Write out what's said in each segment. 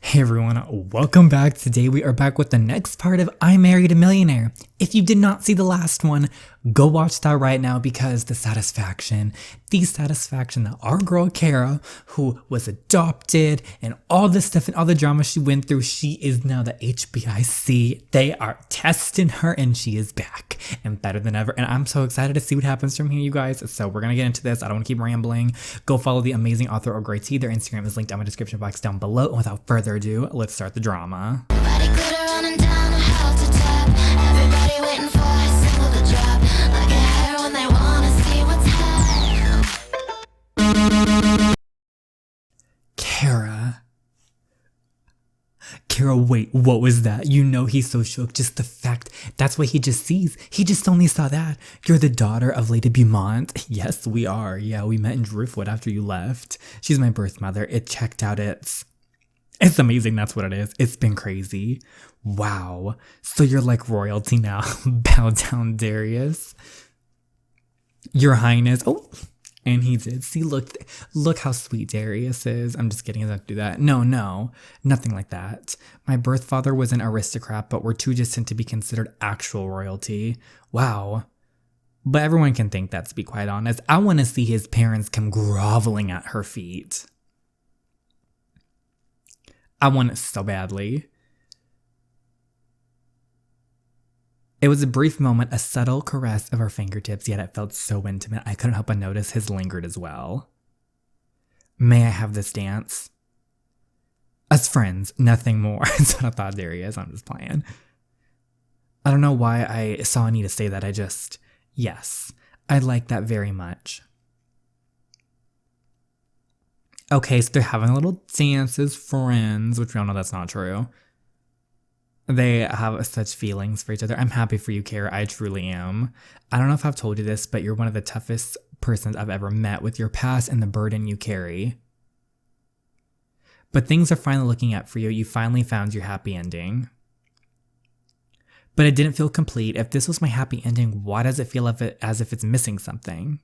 Hey everyone, welcome back. Today we are back with the next part of I Married a Millionaire. If you did not see the last one, go watch that right now because the satisfaction that our girl Kara, who was adopted and all this stuff and all the drama she went through, she is now the HBIC. They are testing her and she is back and better than ever. And I'm so excited to see what happens from here, you guys. So we're going to get into this. I don't want to keep rambling. Go follow the amazing author or great tea. Their Instagram is linked down in my description box down below. And without further ado, let's start the drama. Kara, wait, what was that? You know he's so shook. Just the fact, that's what he just sees. He just only saw that. You're the daughter of Lady Beaumont. Yes, we are. Yeah, we met in Driftwood after you left. She's my birth mother. It checked out. It's amazing. That's what it is. It's been crazy. Wow. So you're like royalty now. Bow down, Darius. Your Highness. Oh. And he did. See, look how sweet Darius is. I'm just kidding. I don't do that. No, nothing like that. My birth father was an aristocrat, but we're too distant to be considered actual royalty. Wow. But everyone can think that, to be quite honest. I want to see his parents come groveling at her feet. I want it so badly. It was a brief moment, a subtle caress of our fingertips, yet it felt so intimate I couldn't help but notice his lingered as well. May I have this dance? As friends, nothing more. That's what I thought Darius. I'm just playing. I don't know why I saw a need to say that. Yes, I like that very much. Okay, so they're having a little dance as friends, which we all know that's not true. They have such feelings for each other. I'm happy for you, Kara. I truly am. I don't know if I've told you this, but you're one of the toughest persons I've ever met with your past and the burden you carry. But things are finally looking up for you. You finally found your happy ending. But it didn't feel complete. If this was my happy ending, why does it feel as if it's missing something?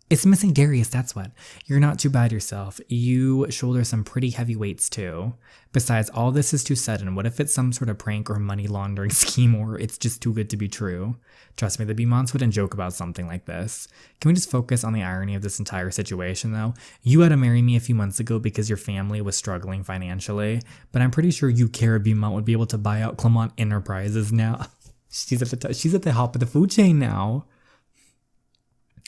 It's missing Darius, that's what. You're not too bad yourself. You shoulder some pretty heavy weights too. Besides, all this is too sudden. What if it's some sort of prank or money laundering scheme, or it's just too good to be true? Trust me, the Beaumonts wouldn't joke about something like this. Can we just focus on the irony of this entire situation though? You had to marry me a few months ago because your family was struggling financially, but I'm pretty sure you, Kara Beaumont, would be able to buy out Clement Enterprises now. She's at the top of the food chain now.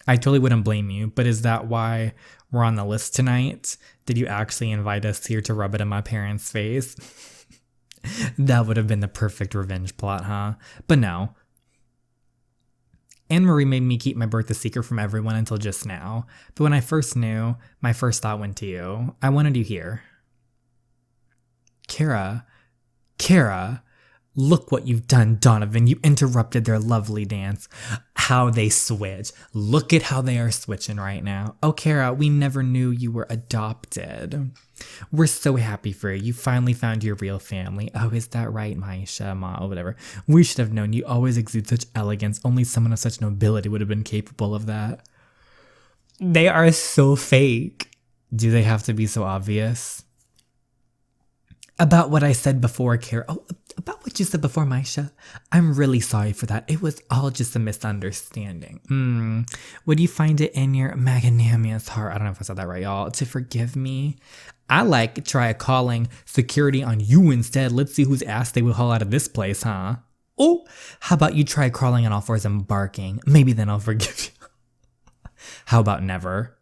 I totally wouldn't blame you, but is that why we're on the list tonight? Did you actually invite us here to rub it in my parents' face? That would have been the perfect revenge plot, huh? But no. Anne-Marie made me keep my birth a secret from everyone until just now. But when I first knew, my first thought went to you. I wanted you here. Kara, look what you've done, Donovan. You interrupted their lovely dance. How they switch. Look at how they are switching right now. Oh, Kara, we never knew you were adopted. We're so happy for you. You finally found your real family. Oh, is that right, Ayesha, Ma, or whatever? We should have known. You always exude such elegance. Only someone of such nobility would have been capable of that. They are so fake. Do they have to be so obvious? About what I said before, Kara. Oh, about what you said before, Maisha. I'm really sorry for that. It was all just a misunderstanding. Would you find it in your magnanimous heart, I don't know if I said that right, y'all, to forgive me? I try calling security on you instead. Let's see whose ass they will haul out of this place, huh? Oh, how about you try crawling on all fours and barking? Maybe then I'll forgive you. How about never?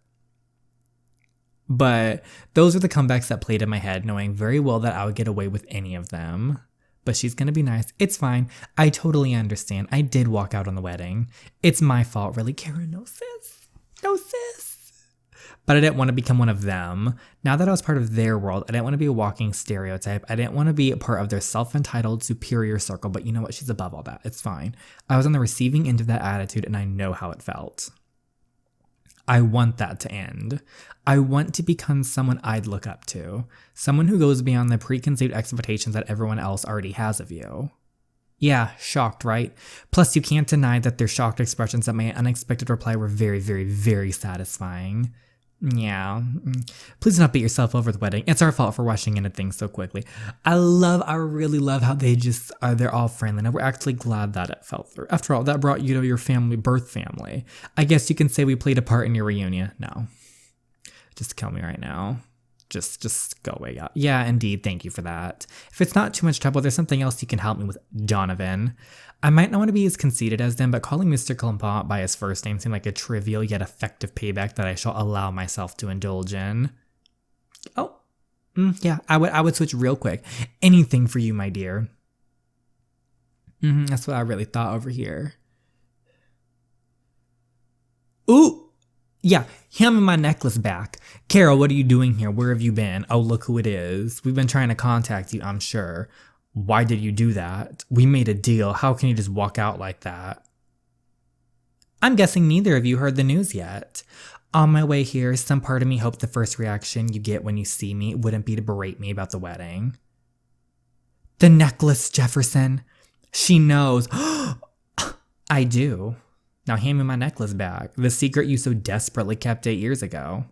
But those are the comebacks that played in my head, knowing very well that I would get away with any of them. But she's gonna be nice. It's fine. I totally understand. I did walk out on the wedding. It's my fault, really. Kara, no sis. No sis. But I didn't want to become one of them. Now that I was part of their world, I didn't want to be a walking stereotype. I didn't want to be a part of their self-entitled superior circle. But you know what? She's above all that. It's fine. I was on the receiving end of that attitude and I know how it felt. I want that to end. I want to become someone I'd look up to. Someone who goes beyond the preconceived expectations that everyone else already has of you. Yeah, shocked, right? Plus, you can't deny that their shocked expressions at my unexpected reply were very, very, very satisfying. Yeah. Please do not beat yourself over the wedding. It's our fault for rushing into things so quickly. I really love how they just are, they're all friendly. And we're actually glad that it fell through. After all, that brought you to your family, birth family. I guess you can say we played a part in your reunion. No. Just kill me right now. Just go away. Yeah, indeed. Thank you for that. If it's not too much trouble, there's something else you can help me with, Donovan. I might not want to be as conceited as them, but calling Mr. Clampont by his first name seemed like a trivial yet effective payback that I shall allow myself to indulge in. Oh, yeah, I would switch real quick. Anything for you, my dear. That's what I really thought over here. Ooh! Yeah, hand me my necklace back. Carol, what are you doing here? Where have you been? Oh, look who it is. We've been trying to contact you, I'm sure. Why did you do that? We made a deal. How can you just walk out like that? I'm guessing neither of you heard the news yet. On my way here, some part of me hoped the first reaction you get when you see me wouldn't be to berate me about the wedding. The necklace, Jefferson. She knows. I do. Now hand me my necklace back. The secret you so desperately kept 8 years ago.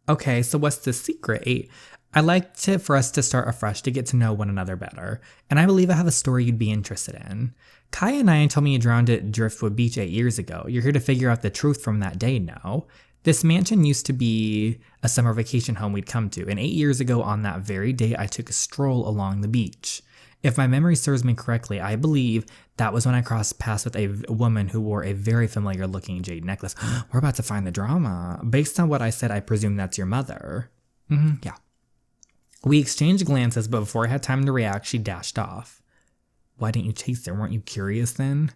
Okay, so what's the secret? I'd like for us to start afresh to get to know one another better. And I believe I have a story you'd be interested in. Kai and I told me you drowned at Driftwood Beach 8 years ago. You're here to figure out the truth from that day now. This mansion used to be a summer vacation home we'd come to. And 8 years ago on that very day, I took a stroll along the beach. If my memory serves me correctly, I believe that was when I crossed paths with a woman who wore a very familiar looking jade necklace. We're about to find the drama. Based on what I said, I presume that's your mother. Yeah. We exchanged glances, but before I had time to react, she dashed off. Why didn't you chase her? Weren't you curious then?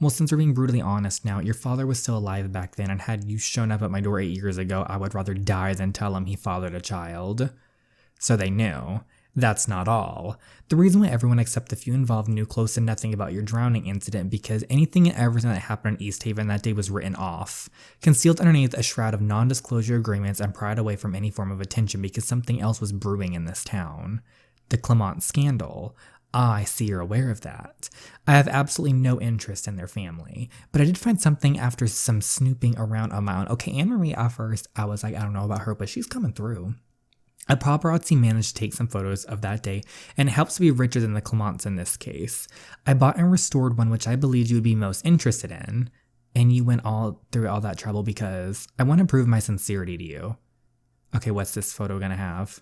Well, since we're being brutally honest now, your father was still alive back then, and had you shown up at my door 8 years ago, I would rather die than tell him he fathered a child. So they knew. That's not all. The reason why everyone except the few involved knew close to nothing about your drowning incident because anything and everything that happened in East Haven that day was written off, concealed underneath a shroud of non-disclosure agreements and pried away from any form of attention because something else was brewing in this town. The Clement scandal. I see you're aware of that. I have absolutely no interest in their family, but I did find something after some snooping around on my own. Okay, Anne-Marie at first, I was like, I don't know about her, but she's coming through. A paparazzi managed to take some photos of that day, and it helps to be richer than the Clements in this case. I bought and restored one which I believed you would be most interested in, and you went through all that trouble because I want to prove my sincerity to you. Okay, what's this photo gonna have?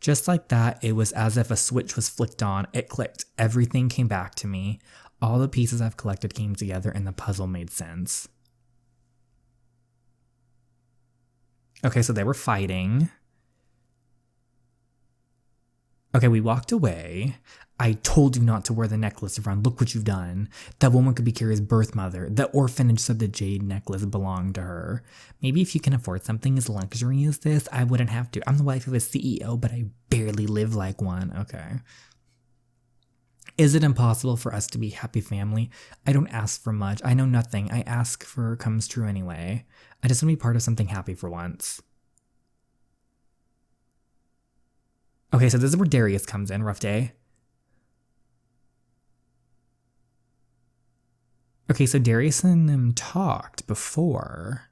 Just like that, it was as if a switch was flicked on, it clicked, everything came back to me, all the pieces I've collected came together and the puzzle made sense. Okay, so they were fighting. Okay, we walked away. I told you not to wear the necklace around. Look what you've done. That woman could be Kira's birth mother. The orphanage said the jade necklace belonged to her. Maybe if you can afford something as luxury as this, I wouldn't have to. I'm the wife of a CEO, but I barely live like one. Okay. Is it impossible for us to be a happy family? I don't ask for much. I know nothing. I ask for comes true anyway. I just want to be part of something happy for once. Okay, so this is where Darius comes in. Rough day. Okay, so Darius and them talked before.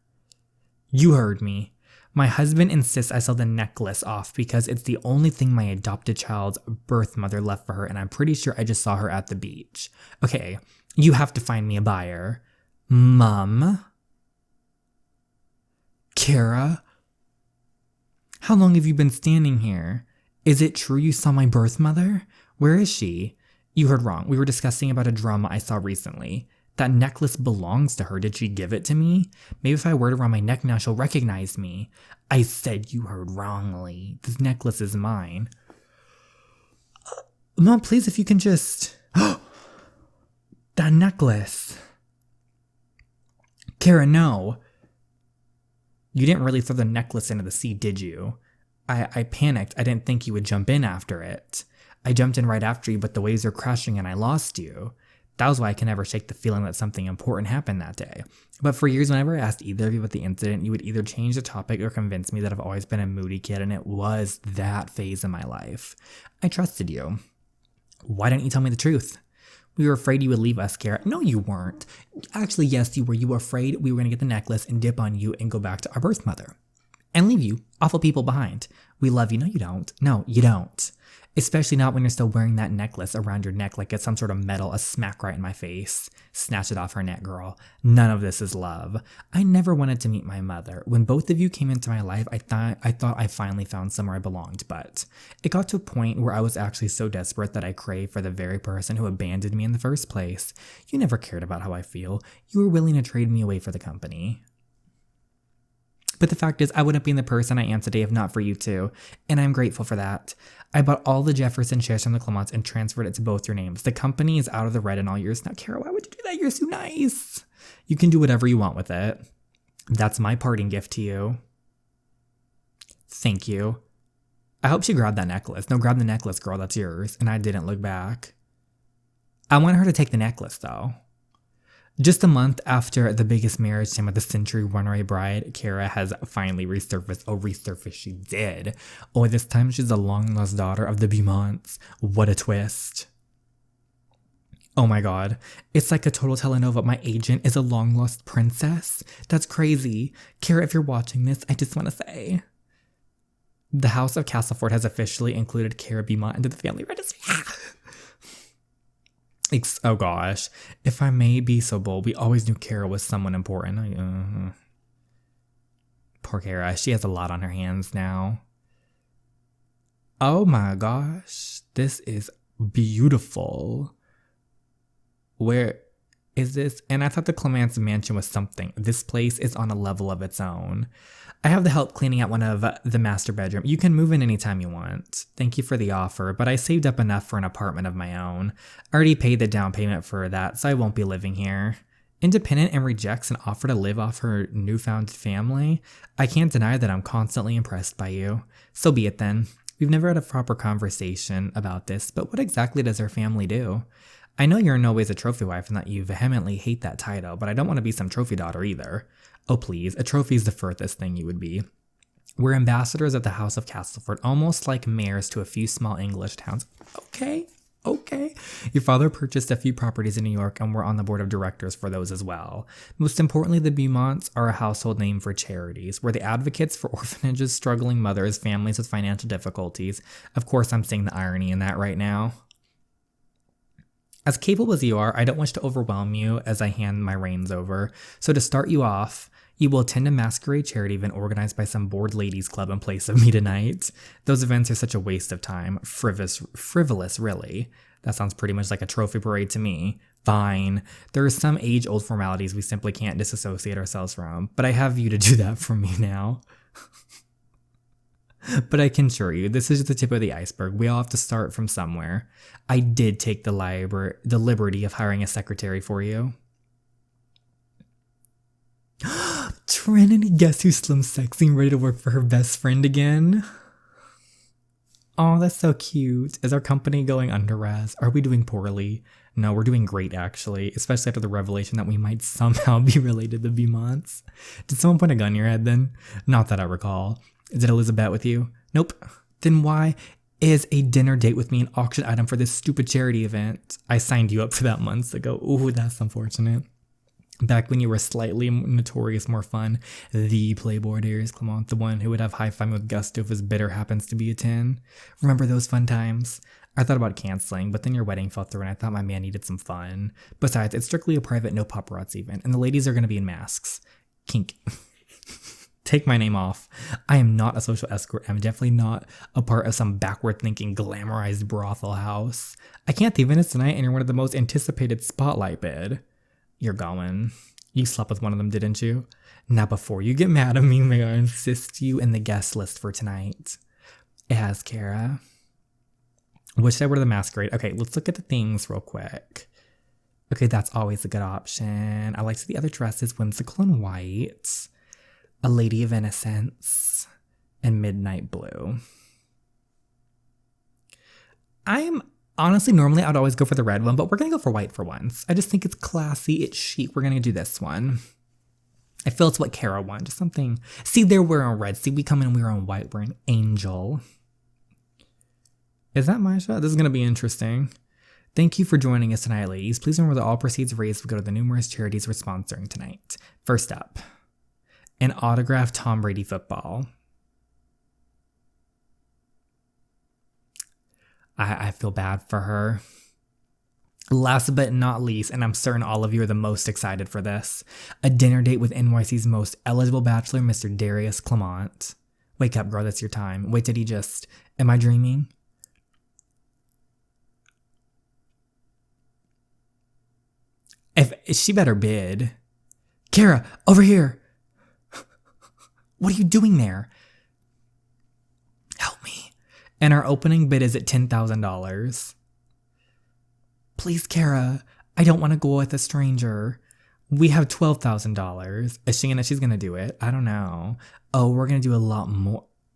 You heard me. My husband insists I sell the necklace off because it's the only thing my adopted child's birth mother left for her, and I'm pretty sure I just saw her at the beach. Okay, you have to find me a buyer. Mom? Kara? How long have you been standing here? Is it true you saw my birth mother? Where is she? You heard wrong. We were discussing about a drama I saw recently. That necklace belongs to her. Did she give it to me? Maybe if I wear it around my neck now, she'll recognize me. I said you heard wrongly. This necklace is mine. Mom, please, if you can just... That necklace. Kara, no. You didn't really throw the necklace into the sea, did you? I panicked. I didn't think you would jump in after it. I jumped in right after you, but the waves were crashing and I lost you. That was why I can never shake the feeling that something important happened that day. But for years, whenever I asked either of you about the incident, you would either change the topic or convince me that I've always been a moody kid, and it was that phase in my life. I trusted you. Why didn't you tell me the truth? We were afraid you would leave us, Kara. No, you weren't. Actually, yes, you were. You were afraid we were going to get the necklace and dip on you and go back to our birth mother. And leave you, awful people, behind. We love you. No, you don't. No, you don't. Especially not when you're still wearing that necklace around your neck like it's some sort of metal, a smack right in my face. Snatch it off her neck, girl. None of this is love. I never wanted to meet my mother. When both of you came into my life, I thought I finally found somewhere I belonged, but it got to a point where I was actually so desperate that I craved for the very person who abandoned me in the first place. You never cared about how I feel. You were willing to trade me away for the company. But the fact is, I wouldn't be the person I am today if not for you two, and I'm grateful for that. I bought all the Jefferson shares from the Clements and transferred it to both your names. The company is out of the red in all yours now. Kara, why would you do that? You're so nice. You can do whatever you want with it. That's my parting gift to you. Thank you. I hope she grabbed that necklace. No, grab the necklace, girl. That's yours. And I didn't look back. I want her to take the necklace, though. Just a month after the biggest marriage scene with the century runaway bride, Kara has finally resurfaced. Oh, resurfaced she did. Oh, this time she's the long-lost daughter of the Beaumonts. What a twist. Oh my god. It's like a total telenovela. My agent is a long-lost princess. That's crazy. Kara, if you're watching this, I just want to say, the House of Castleford has officially included Kara Beaumont into the family registry. Oh gosh, if I may be so bold, we always knew Kara was someone important. Poor Kara, she has a lot on her hands now. Oh my gosh, this is beautiful. Where is this? And I thought the Clements mansion was something. This place is on a level of its own. I have the help cleaning out one of the master bedroom. You can move in anytime you want. Thank you for the offer, but I saved up enough for an apartment of my own. I already paid the down payment for that, so I won't be living here. Independent and rejects an offer to live off her newfound family? I can't deny that I'm constantly impressed by you. So be it then. We've never had a proper conversation about this, but what exactly does her family do? I know you're in no ways a trophy wife and that you vehemently hate that title, but I don't want to be some trophy daughter either. Oh please, a trophy is the furthest thing you would be. We're ambassadors of the House of Castleford, almost like mayors to a few small English towns. Okay. Your father purchased a few properties in New York and we're on the board of directors for those as well. Most importantly, the Beaumonts are a household name for charities. We're the advocates for orphanages, struggling mothers, families with financial difficulties. Of course, I'm seeing the irony in that right now. As capable as you are, I don't wish to overwhelm you as I hand my reins over. So to start you off, you will attend a masquerade charity event organized by some bored ladies club in place of me tonight. Those events are such a waste of time. Frivolous, really. That sounds pretty much like a trophy parade to me. Fine. There are some age-old formalities we simply can't disassociate ourselves from, but I have you to do that for me now. But I can assure you, this is just the tip of the iceberg. We all have to start from somewhere. I did take the liberty of hiring a secretary for you. Trinity, guess who's slim sexy and ready to work for her best friend again? Oh, that's so cute. Is our company going under raz? Are we doing poorly? No, we're doing great actually, especially after the revelation that we might somehow be related to the Beaumonts. Did someone point a gun in your head then? Not that I recall. Did Elizabeth with you? Nope. Then why is a dinner date with me an auction item for this stupid charity event? I signed you up for that months ago. Ooh, that's unfortunate. Back when you were slightly notorious, more fun. The Playboy Darius Clement, the one who would have high-fiving with gusto if his bidder happens to be a 10. Remember those fun times? I thought about canceling, but then your wedding fell through and I thought my man needed some fun. Besides, it's strictly a private, no paparazzi event, and the ladies are going to be in masks. Kink. Take my name off. I am not a social escort. I'm definitely not a part of some backward-thinking, glamorized brothel house. I can't the event is tonight and you're one of the most anticipated spotlight bid. You're going. You slept with one of them, didn't you? Now before you get mad at me, may I insist you in the guest list for tonight? It has Kara. What should I wear to the masquerade? Okay, let's look at the things real quick. Okay, that's always a good option. I like the other dresses, whimsical and white. A Lady of Innocence, and Midnight Blue. Normally I'd always go for the red one, but we're going to go for white for once. I just think it's classy, it's chic. We're going to do this one. I feel it's what Kara won, just something. See, they're wearing red. See, we come in and we're on white. We're an angel. Is that my shot? This is going to be interesting. Thank you for joining us tonight, ladies. Please remember that all proceeds raised will go to the numerous charities we're sponsoring tonight. First up, an autographed Tom Brady football. I feel bad for her. Last but not least, and I'm certain all of you are the most excited for this, a dinner date with NYC's most eligible bachelor, Mr. Darius Clement. Wake up, girl, that's your time. Wait, did he just... Am I dreaming? If she better bid. Kara, over here. What are you doing there? Help me. And our opening bid is at $10,000. Please, Kara, I don't want to go with a stranger. We have $12,000. She's gonna do it? I don't know. Oh, we're gonna do a lot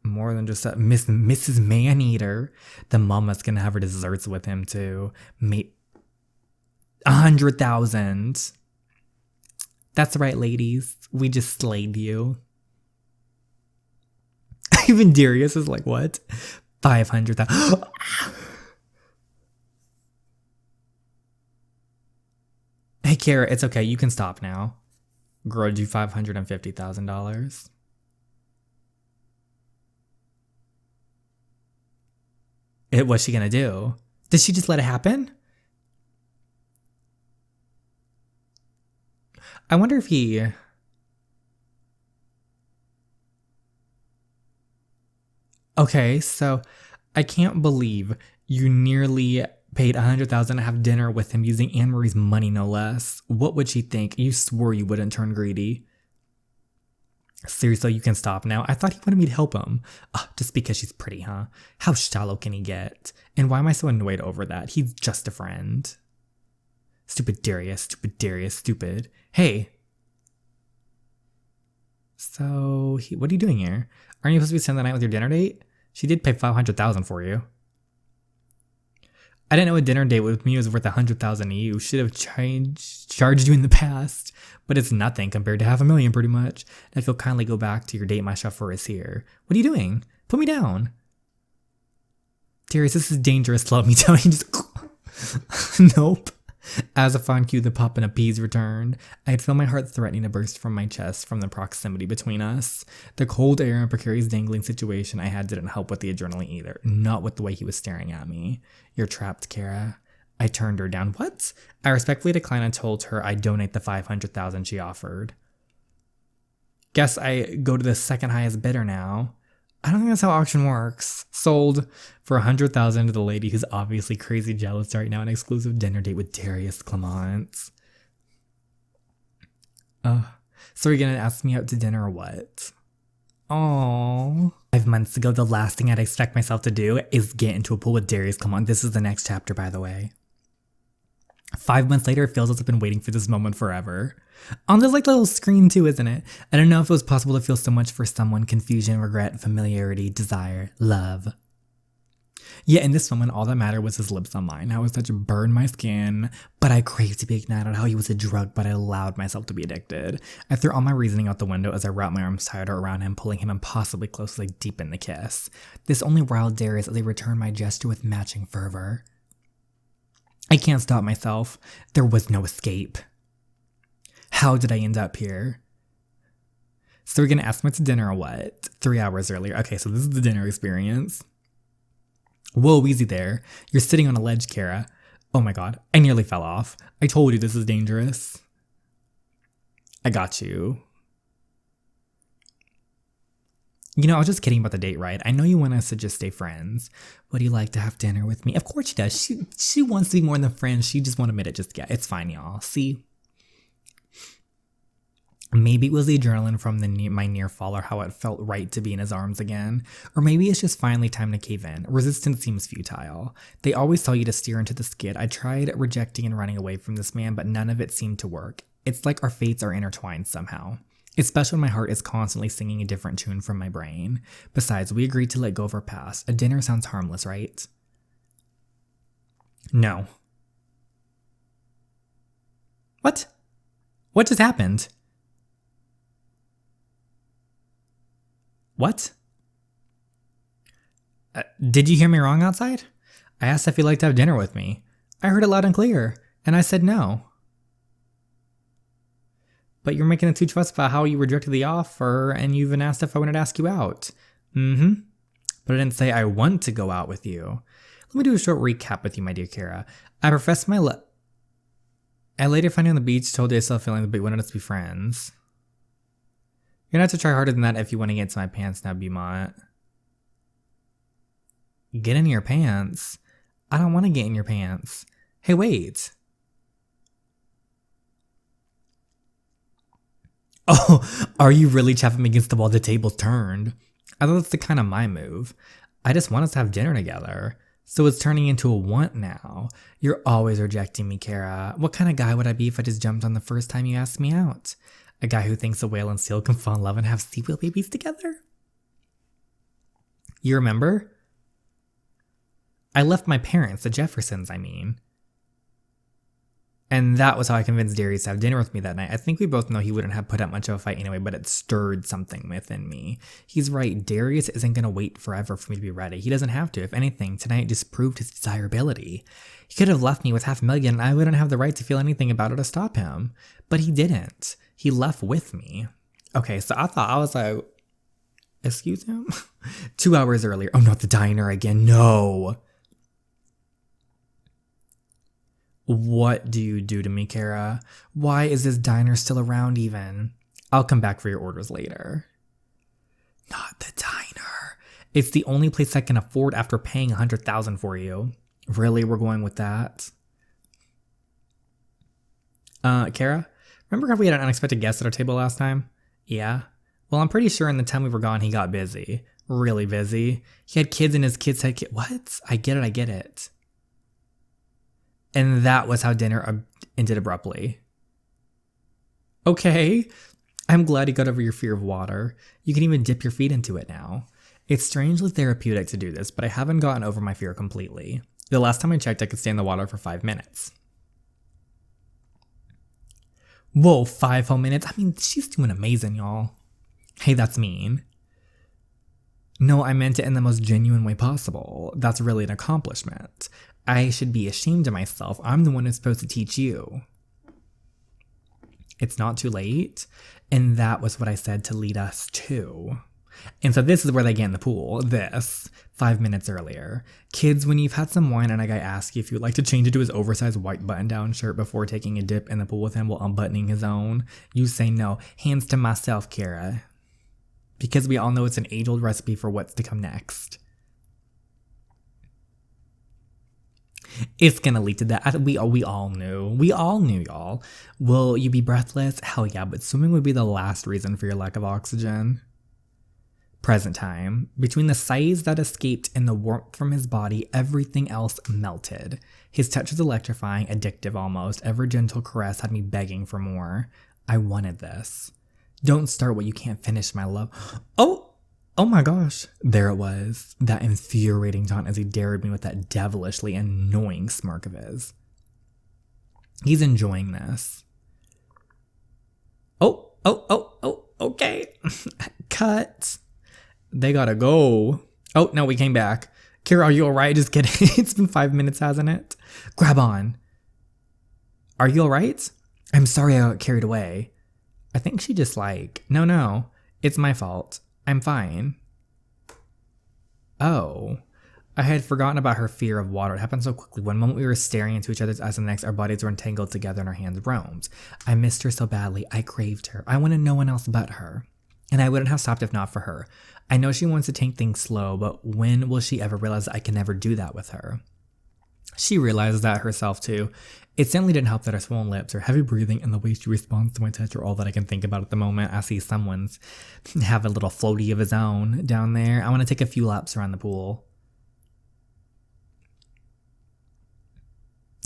more than just that. Mrs. Maneater. The mama's gonna have her desserts with him too. 100,000. That's right, ladies. We just slayed you. Even Darius is like, what? 500,000. Hey, Kara, it's okay. You can stop now. Grudge you $550,000. What's she gonna do? Did she just let it happen? I wonder if he... Okay, so I can't believe you nearly paid $100,000 to have dinner with him using Anne-Marie's money, no less. What would she think? You swore you wouldn't turn greedy. Seriously, you can stop now. I thought he wanted me to help him. Just because she's pretty, huh? How shallow can he get? And why am I so annoyed over that? He's just a friend. Stupid Darius, stupid. Hey. So, what are you doing here? Aren't you supposed to be spending the night with your dinner date? She did pay $500,000 for you. I didn't know a dinner date with me was worth $100,000 to you. Should have charged you in the past. But it's nothing compared to $500,000 pretty much. Now if you'll kindly go back to your date, my chauffeur is here. What are you doing? Put me down. Darius, this is dangerous. Let me tell you. Just nope. As a fond cue, the pop and a peas returned. I had felt my heart threatening to burst from my chest from the proximity between us. The cold air and precarious dangling situation I had didn't help with the adrenaline either. Not with the way he was staring at me. You're trapped, Kara. I turned her down. What? I respectfully declined and told her I'd donate the $500,000 she offered. Guess I go to the second highest bidder now. I don't think that's how auction works. Sold for $100,000 to the lady who's obviously crazy jealous right now. An exclusive dinner date with Darius Clement. So you're gonna ask me out to dinner or what? Aww. 5 months ago, the last thing I'd expect myself to do is get into a pool with Darius Clement. This is the next chapter, by the way. 5 months later, it feels like I've been waiting for this moment forever. On this little screen too, isn't it? I don't know if it was possible to feel so much for someone. Confusion, regret, familiarity, desire, love. Yeah, in this moment, all that mattered was his lips on mine. How his touch burned my skin, but I craved to be ignited. How he was a drug, but I allowed myself to be addicted. I threw all my reasoning out the window as I wrapped my arms tighter around him, pulling him impossibly close as I deepened the kiss. This only riled Darius as I returned my gesture with matching fervor. I can't stop myself. There was no escape. How did I end up here? So we're gonna ask me to dinner or what? 3 hours earlier. Okay, so this is the dinner experience. Whoa, easy there. You're sitting on a ledge, Kara. Oh my god, I nearly fell off. I told you this is dangerous. I got you. You know, I was just kidding about the date, right? I know you want us to just stay friends. Would you like to have dinner with me? Of course she does. She wants to be more than friends. She just won't admit it just yet. It's fine, y'all. See? Maybe it was the adrenaline from my near fall or how it felt right to be in his arms again. Or maybe it's just finally time to cave in. Resistance seems futile. They always tell you to steer into the skid. I tried rejecting and running away from this man, but none of it seemed to work. It's like our fates are intertwined somehow. It's special when my heart is constantly singing a different tune from my brain. Besides, we agreed to let go of our past. A dinner sounds harmless, right? No. What? What just happened? What? Did you hear me wrong outside? I asked if you'd like to have dinner with me. I heard it loud and clear, and I said no. But you're making it too fuss about how you rejected the offer, and you even asked if I wanted to ask you out. Mm-hmm. But I didn't say I want to go out with you. Let me do a short recap with you, my dear Kara. I professed my love. I later found you on the beach, told you I still feeling, but you wanted us to be friends. You're gonna have to try harder than that if you want to get into my pants now, Beaumont. Get in your pants? I don't want to get in your pants. Hey, wait. Oh, are you really chaffing me against the wall? The table's turned. I thought that's the kind of my move. I just want us to have dinner together. So it's turning into a want now. You're always rejecting me, Kara. What kind of guy would I be if I just jumped on the first time you asked me out? A guy who thinks a whale and seal can fall in love and have sea whale babies together? You remember? I left my parents, the Jeffersons, I mean. And that was how I convinced Darius to have dinner with me that night. I think we both know he wouldn't have put up much of a fight anyway, but it stirred something within me. He's right, Darius isn't going to wait forever for me to be ready. He doesn't have to. If anything, tonight just proved his desirability. He could have left me with $500,000 and I wouldn't have the right to feel anything about it to stop him. But he didn't. He left with me. Okay, so I was like, excuse him? 2 hours earlier. Oh, not the diner again. No. What do you do to me, Kara? Why is this diner still around even? I'll come back for your orders later. Not the diner. It's the only place I can afford after paying $100,000 for you. Really, we're going with that? Kara? Remember how we had an unexpected guest at our table last time? Yeah? Well, I'm pretty sure in the time we were gone, he got busy. Really busy. He had kids and his kids had kids. What? I get it. And that was how dinner ended abruptly. Okay, I'm glad you got over your fear of water. You can even dip your feet into it now. It's strangely therapeutic to do this, but I haven't gotten over my fear completely. The last time I checked, I could stay in the water for 5 minutes. Whoa, 5 whole minutes? I mean, she's doing amazing, y'all. Hey, that's mean. No, I meant it in the most genuine way possible. That's really an accomplishment. I should be ashamed of myself. I'm the one who's supposed to teach you. It's not too late. And that was what I said to lead us to. And so this is where they get in the pool. This, 5 minutes earlier. Kids, when you've had some wine and a guy asks you if you'd like to change it to his oversized white button-down shirt before taking a dip in the pool with him while unbuttoning his own, you say no. Hands to myself, Kara. Because we all know it's an age-old recipe for what's to come next. It's gonna lead to that. We all knew. We all knew, y'all. Will you be breathless? Hell yeah, but swimming would be the last reason for your lack of oxygen. Present time. Between the sighs that escaped and the warmth from his body, everything else melted. His touch was electrifying, addictive almost. Every gentle caress had me begging for more. I wanted this. Don't start what you can't finish, my love. Oh my gosh. There it was. That infuriating taunt as he dared me with that devilishly annoying smirk of his. He's enjoying this. Okay. Cut. They gotta go. Oh, no, we came back. Kara, are you alright? Just kidding. It's been 5 minutes, hasn't it? Grab on. Are you alright? I'm sorry I got carried away. I think she just no, it's my fault. I'm fine. Oh. I had forgotten about her fear of water. It happened so quickly. One moment we were staring into each other's eyes, and the next our bodies were entangled together and our hands roamed. I missed her so badly. I craved her. I wanted no one else but her. And I wouldn't have stopped if not for her. I know she wants to take things slow, but when will she ever realize I can never do that with her? She realizes that herself too. It certainly didn't help that her swollen lips, her heavy breathing, and the way she responds to my touch are all that I can think about at the moment. I see someone's have a little floaty of his own down there. I want to take a few laps around the pool.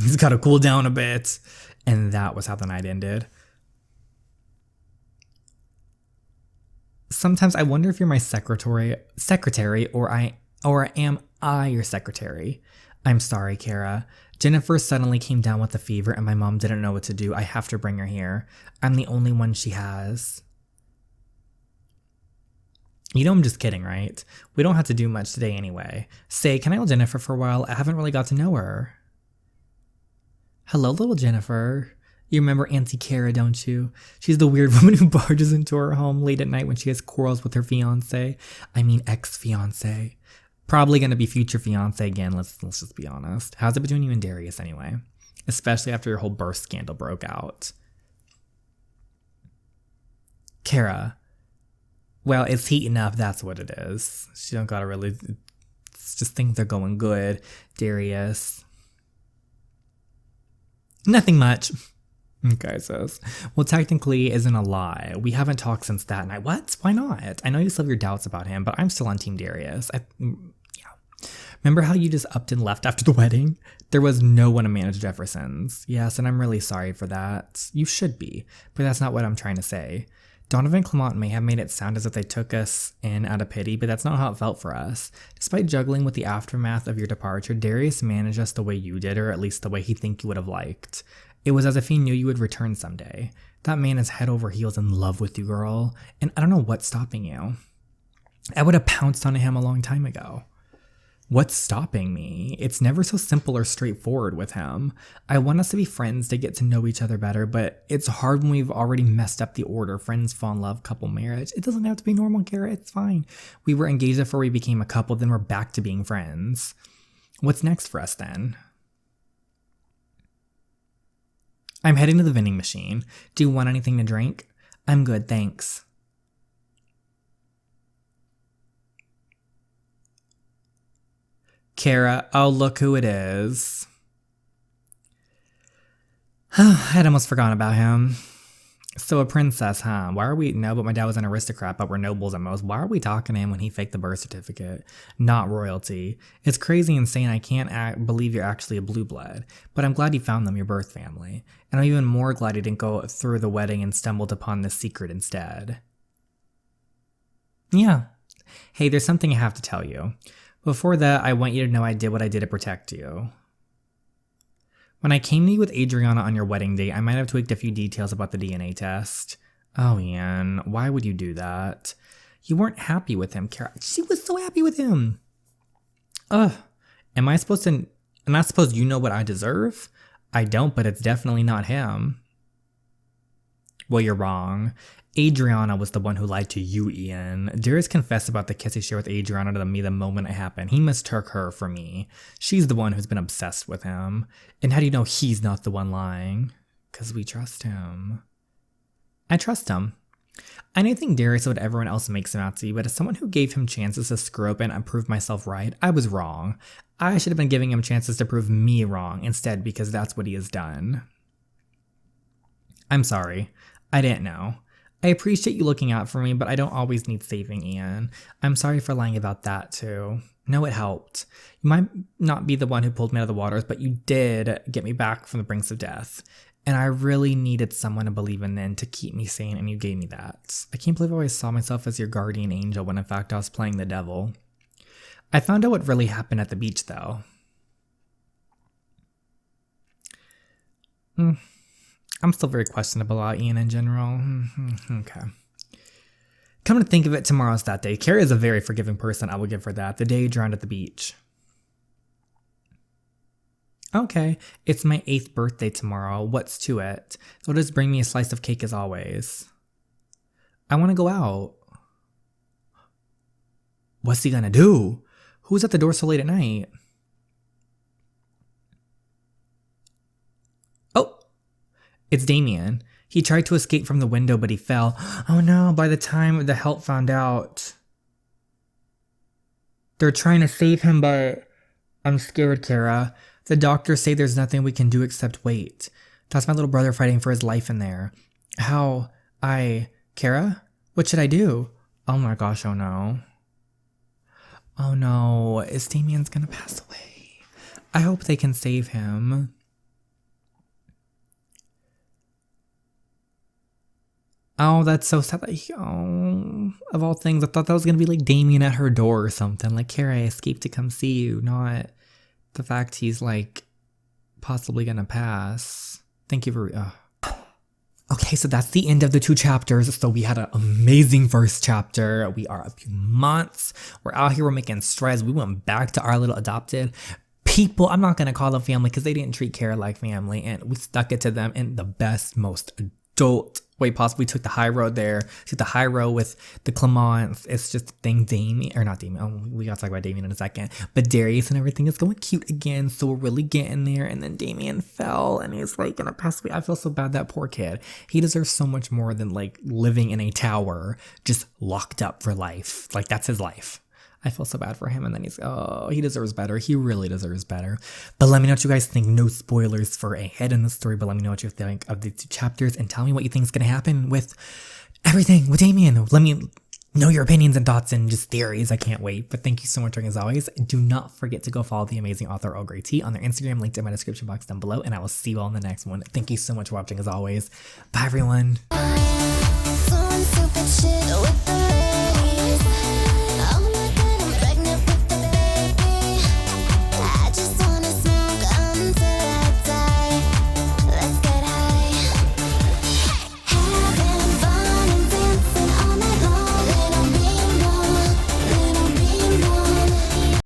He's got to cool down a bit. And that was how the night ended. Sometimes I wonder if you're my secretary, or am I your secretary? I'm sorry, Kara. Jennifer suddenly came down with a fever and my mom didn't know what to do. I have to bring her here. I'm the only one she has. You know I'm just kidding, right? We don't have to do much today anyway. Say, can I hold Jennifer for a while? I haven't really got to know her. Hello, little Jennifer. You remember Auntie Kara, don't you? She's the weird woman who barges into her home late at night when she has quarrels with her fiance. I mean, ex-fiance. Probably gonna be future fiance again, let's just be honest. How's it between you and Darius anyway? Especially after your whole birth scandal broke out. Kara. Well, it's heating up, that's what it is. She don't gotta really... It's just things are going good. Darius. Nothing much. Okay, sis. Well, technically isn't a lie. We haven't talked since that night. What? Why not? I know you still have your doubts about him, but I'm still on Team Darius. Yeah. Remember how you just upped and left after the wedding? There was no one to manage Jeffersons. Yes, and I'm really sorry for that. You should be, but that's not what I'm trying to say. Donovan and Clement may have made it sound as if they took us in out of pity, but that's not how it felt for us. Despite juggling with the aftermath of your departure, Darius managed us the way you did, or at least the way he think you would have liked. It was as if he knew you would return someday. That man is head over heels in love with you, girl, and I don't know what's stopping you. I would have pounced on him a long time ago. What's stopping me? It's never so simple or straightforward with him. I want us to be friends to get to know each other better, but it's hard when we've already messed up the order. Friends fall in love, couple marriage. It doesn't have to be normal, Kara. It's fine. We were engaged before we became a couple, then we're back to being friends. What's next for us then? I'm heading to the vending machine. Do you want anything to drink? I'm good, thanks. Kara, oh, look who it is. I had almost forgotten about him. So a princess, huh? Why are we... No, but my dad was an aristocrat, but we're nobles at most. Why are we talking to him when he faked the birth certificate? Not royalty. It's crazy insane. I can't believe you're actually a blue blood. But I'm glad you found them, your birth family. And I'm even more glad you didn't go through the wedding and stumbled upon this secret instead. Yeah. Hey, there's something I have to tell you. Before that, I want you to know I did what I did to protect you. When I came to you with Adriana on your wedding day, I might have tweaked a few details about the DNA test. Oh, Ian, why would you do that? You weren't happy with him, Kara. She was so happy with him. Ugh. Am I supposed you know what I deserve? I don't, but it's definitely not him. Well, you're wrong. Adriana was the one who lied to you, Ian. Darius confessed about the kiss he shared with Adriana to me the moment it happened. He mistook her for me. She's the one who's been obsessed with him. And how do you know he's not the one lying? Because we trust him. I trust him. I didn't think Darius would everyone else makes him out to be, but as someone who gave him chances to screw up and prove myself right, I was wrong. I should have been giving him chances to prove me wrong instead, because that's what he has done. I'm sorry. I didn't know. I appreciate you looking out for me, but I don't always need saving, Ian. I'm sorry for lying about that, too. No, it helped. You might not be the one who pulled me out of the waters, but you did get me back from the brinks of death. And I really needed someone to believe in then to keep me sane, and you gave me that. I can't believe I always saw myself as your guardian angel when in fact I was playing the devil. I found out what really happened at the beach, though. I'm still very questionable about Ian in general. Okay. Come to think of it, tomorrow's that day. Carrie is a very forgiving person, I will give her that. The day you drowned at the beach. Okay, it's my 8th birthday tomorrow. What's to it? They'll just bring me a slice of cake as always. I want to go out. What's he gonna do? Who's at the door so late at night? It's Damien. He tried to escape from the window, but he fell. Oh no, by the time the help found out. They're trying to save him, but I'm scared, Kara. The doctors say there's nothing we can do except wait. That's my little brother fighting for his life in there. Kara? What should I do? Oh my gosh, oh no. Oh no, is Damien's gonna pass away? I hope they can save him. Oh, that's so sad. Of all things, I thought that was going to be like Damien at her door or something. Like, Kara, I escaped to come see you, not the fact he's like possibly going to pass. Thank you for... Okay, so that's the end of the 2 chapters. So we had an amazing first chapter. We are a few months. We're out here, we're making strides. We went back to our little adopted people, I'm not going to call them family because they didn't treat Kara like family, and we stuck it to them in the best, most adult way possible. We took the high road there, took the high road with the Clements. It's just a thing. Damien, or not Damien, oh, we gotta talk about Damien in a second, but Darius and everything is going cute again, so we're really getting there. And then Damien fell and he's like gonna pass away. I feel so bad, that poor kid. He deserves so much more than like living in a tower just locked up for life. Like, that's his life. I feel so bad for him. And then he deserves better. He really deserves better. But let me know what you guys think. No spoilers for ahead in the story, but let me know what you think of the 2 chapters and tell me what you think is going to happen with everything with Damien. Let me know your opinions and thoughts and just theories. I can't wait. But thank you so much as always. Do not forget to go follow the amazing author Earl Grey Tea on their Instagram, linked in my description box down below. And I will see you all in the next one. Thank you so much for watching as always. Bye, everyone.